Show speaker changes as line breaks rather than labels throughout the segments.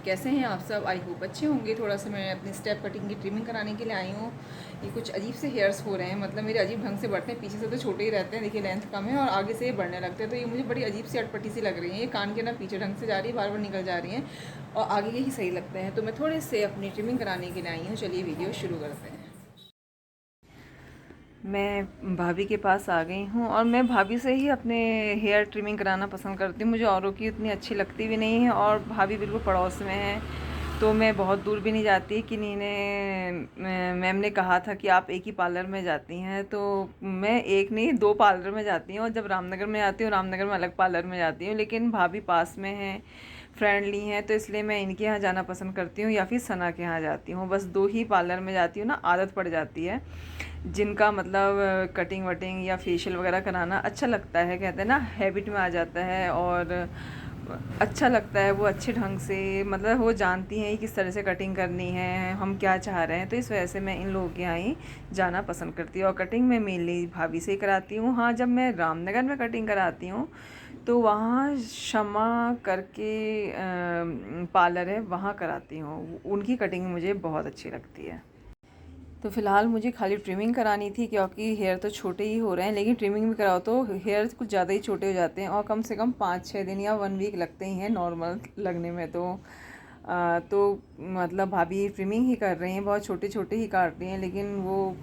कैसे हैं आप सब? आई होप अच्छे होंगे। थोड़ा सा मैं अपनी स्टेप कटिंग की ट्रिमिंग कराने के लिए आई हूँ। ये कुछ अजीब से हेयर्स हो रहे हैं, मतलब मेरे अजीब ढंग से बढ़ते हैं। पीछे से तो छोटे ही रहते हैं, देखिए लेंथ कम है, और आगे से ये बढ़ने लगते हैं। तो ये मुझे बड़ी अजीब सी अटपटी सी लग रही है। ये कान के ना पीछे ढंग से जा रही है, बार बार निकल जा रही हैं, और आगे के ही सही लगते हैं। तो मैं थोड़े से अपनी ट्रिमिंग कराने के लिए आई हूँ। चलिए वीडियो शुरू करते हैं। मैं भाभी के पास आ गई हूँ, और मैं भाभी से ही अपने हेयर ट्रिमिंग कराना पसंद करती हूँ। मुझे औरों की उतनी अच्छी लगती भी नहीं है, और भाभी बिल्कुल पड़ोस में है, तो मैं बहुत दूर भी नहीं जाती। कि मैम ने कहा था कि आप एक ही पार्लर में जाती हैं, तो मैं एक नहीं 2 पार्लर में जाती हूँ। और जब रामनगर में आती हूँ, रामनगर में अलग पार्लर में जाती हूँ। लेकिन भाभी पास में हैं, फ्रेंडली हैं, तो इसलिए मैं इनके यहाँ जाना पसंद करती हूँ, या फिर सना के यहाँ जाती हूँ। बस 2 ही पार्लर में जाती हूँ ना, आदत पड़ जाती है। जिनका मतलब कटिंग वटिंग या फेशियल वगैरह कराना अच्छा लगता है, कहते हैं ना हैबिट में आ जाता है, और अच्छा लगता है। वो अच्छे ढंग से, मतलब वो जानती हैं किस तरह से कटिंग करनी है, हम क्या चाह रहे हैं। तो इस वजह से मैं इन लोगों के यहाँ ही जाना पसंद करती हूँ। और कटिंग मैं मेनली भाभी से ही कराती हूँ। हाँ, जब मैं रामनगर में कटिंग कराती हूँ तो वहाँ शमा करके पार्लर है, वहाँ कराती हूँ। उनकी कटिंग मुझे बहुत अच्छी लगती है। तो फ़िलहाल मुझे खाली ट्रिमिंग करानी थी, क्योंकि हेयर तो छोटे ही हो रहे हैं। लेकिन ट्रिमिंग भी कराओ तो हेयर कुछ ज़्यादा ही छोटे हो जाते हैं, और कम से कम 5-6 दिन या 1 वीक लगते ही हैं नॉर्मल लगने में। तो मतलब भाभी ट्रिमिंग ही कर रही हैं, बहुत छोटे छोटे ही काट रही हैं। लेकिन वो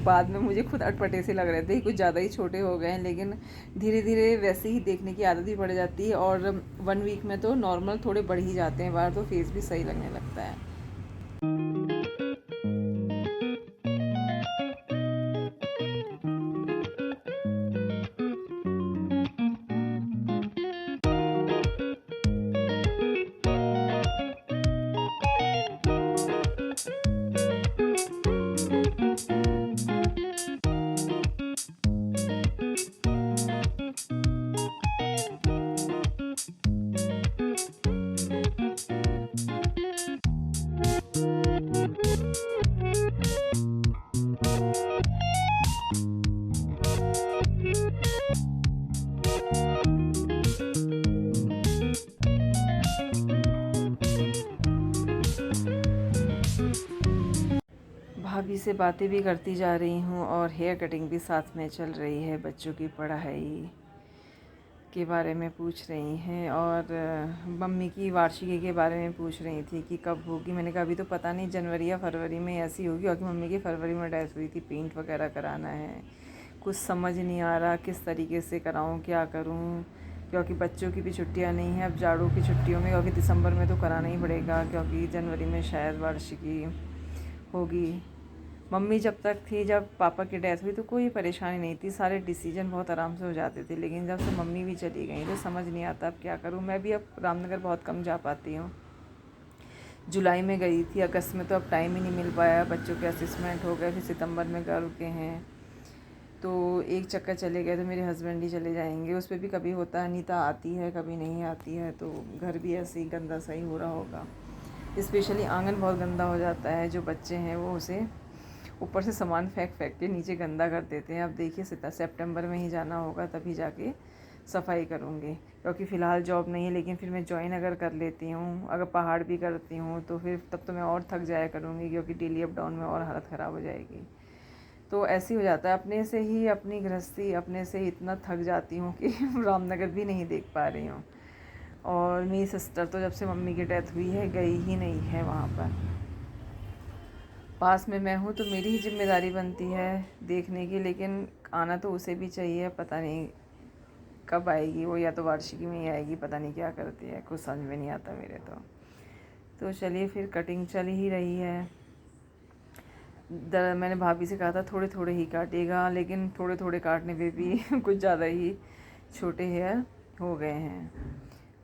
बाद में मुझे खुद अटपटे से लग रहे थे, कुछ ज़्यादा ही छोटे हो गए हैं। लेकिन धीरे धीरे वैसे ही देखने की आदत भी पड़ जाती है, और 1 वीक में तो नॉर्मल थोड़े बढ़ ही जाते हैं बार, तो फेस भी सही लगने लगता है। भाभी से बातें भी करती जा रही हूँ, और हेयर कटिंग भी साथ में चल रही है। बच्चों की पढ़ाई के बारे में पूछ रही हैं, और मम्मी की वार्षिकी के बारे में पूछ रही थी कि कब होगी। मैंने कहा अभी तो पता नहीं, जनवरी या फरवरी में ऐसी होगी, क्योंकि मम्मी की फरवरी में डेथ हुई थी। पेंट वगैरह कराना है, कुछ समझ नहीं आ रहा किस तरीके से कराऊँ, क्या करूँ, क्योंकि बच्चों की भी छुट्टियाँ नहीं हैं अब जाड़ों की छुट्टियों में। क्योंकि दिसंबर में तो कराना ही पड़ेगा, क्योंकि जनवरी में शायद वार्षिकी होगी। मम्मी जब तक थी, जब पापा की डेथ हुई, तो कोई परेशानी नहीं थी, सारे डिसीजन बहुत आराम से हो जाते थे। लेकिन जब से मम्मी भी चली गई तो समझ नहीं आता अब क्या करूँ। मैं भी अब रामनगर बहुत कम जा पाती हूँ। जुलाई में गई थी, अगस्त में तो अब टाइम ही नहीं मिल पाया। बच्चों के असेसमेंट हो गए, फिर सितंबर में घर रुके हैं, तो एक चक्कर चले गए तो मेरे हस्बैंड ही चले जाएंगे। उस पर भी कभी होता है, अनीता आती है कभी नहीं आती है, तो घर भी ऐसे ही गंदा सही हो रहा होगा। स्पेशली आंगन बहुत गंदा हो जाता है। जो बच्चे हैं वो उसे ऊपर से सामान फेंक फेंक के नीचे गंदा कर देते हैं। अब देखिए सितंबर में ही जाना होगा, तभी जाके सफाई करूँगी। क्योंकि फ़िलहाल जॉब नहीं है, लेकिन फिर मैं जॉइन अगर कर लेती हूँ, अगर पहाड़ भी करती हूँ, तो फिर तब तो मैं और थक जाया करूँगी, क्योंकि डेली अप डाउन में और हालत ख़राब हो जाएगी। तो ऐसे ही हो जाता है, अपने से ही अपनी गृहस्थी अपने से ही इतना थक जाती हूँ कि रामनगर भी नहीं देख पा रही हूँ। और मेरी सिस्टर तो जब से मम्मी की डेथ हुई है गई ही नहीं है वहाँ पर। पास में मैं हूँ तो मेरी ही जिम्मेदारी बनती है देखने की, लेकिन आना तो उसे भी चाहिए। पता नहीं कब आएगी वो, या तो वार्षिकी में ही आएगी, पता नहीं क्या करती है, कुछ समझ में नहीं आता मेरे तो चलिए फिर कटिंग चल ही रही है। मैंने भाभी से कहा था थोड़े थोड़े ही काटेगा, लेकिन थोड़े थोड़े काटने पे भी कुछ ज़्यादा ही छोटे हेयर हो गए हैं।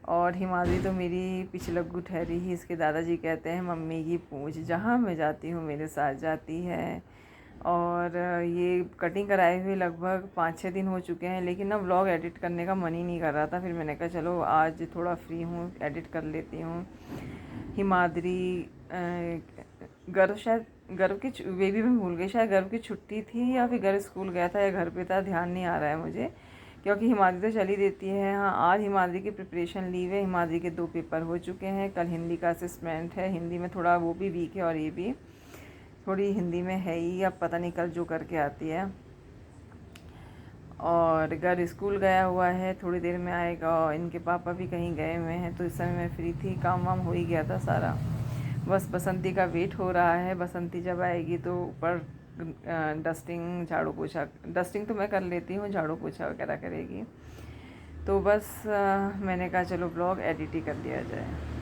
और हिमाद्री तो मेरी पिछलग्गू ठहरी ही, इसके दादाजी कहते हैं मम्मी की पूंछ, जहाँ मैं जाती हूँ मेरे साथ जाती है। और ये कटिंग कराए हुए लगभग 5-6 दिन हो चुके हैं, लेकिन ना व्लॉग एडिट करने का मन ही नहीं कर रहा था। फिर मैंने कहा चलो आज थोड़ा फ्री हूँ, एडिट कर लेती हूँ। हिमाद्री गर्व, शायद गर्व की बेबी में भूल गई, शायद गर्व की छुट्टी थी, या फिर गर्व स्कूल गया था, या घर पे था, ध्यान नहीं आ रहा है मुझे क्योंकि हिमाद्री तो चली देती है। हाँ, आज हिमाद्री की प्रिपरेशन लीव है। हिमाद्री के 2 पेपर हो चुके हैं। कल हिंदी का असेसमेंट है। हिंदी में थोड़ा वो भी वीक है और ये भी थोड़ी हिंदी में है ही, अब पता नहीं कल जो करके आती है। और घर स्कूल गया हुआ है, थोड़ी देर में आएगा। और इनके पापा भी कहीं गए हुए हैं, तो इस समय मैं फ्री थी, काम वाम हो ही गया था सारा। बस बसंती का वेट हो रहा है। बसंती जब आएगी तो ऊपर डस्टिंग झाड़ू पोछा, डस्टिंग तो मैं कर लेती हूँ, झाड़ू पोछा वगैरह करेगी। तो बस मैंने कहा चलो ब्लॉग एडिट ही कर लिया जाए।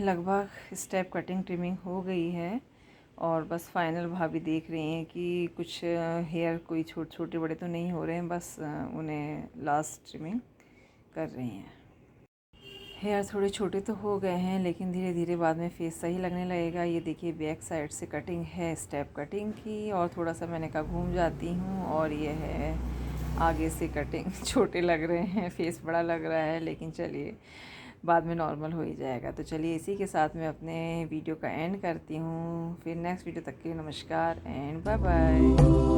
लगभग स्टेप कटिंग ट्रिमिंग हो गई है और बस फाइनल भाभी देख रही हैं कि कुछ हेयर कोई छोटे बड़े तो नहीं हो रहे हैं, बस उन्हें लास्ट ट्रिमिंग कर रही हैं। हेयर थोड़े छोटे तो हो गए हैं, लेकिन धीरे धीरे बाद में फेस सही लगने लगेगा। ये देखिए बैक साइड से कटिंग है स्टेप कटिंग की, और थोड़ा सा मैंने कहा घूम जाती हूँ। और ये है आगे से कटिंग छोटे लग रहे हैं, फेस बड़ा लग रहा है, लेकिन चलिए बाद में नॉर्मल हो ही जाएगा। तो चलिए इसी के साथ मैं अपने वीडियो का एंड करती हूँ। फिर नेक्स्ट वीडियो तक के नमस्कार एंड बाय बाय।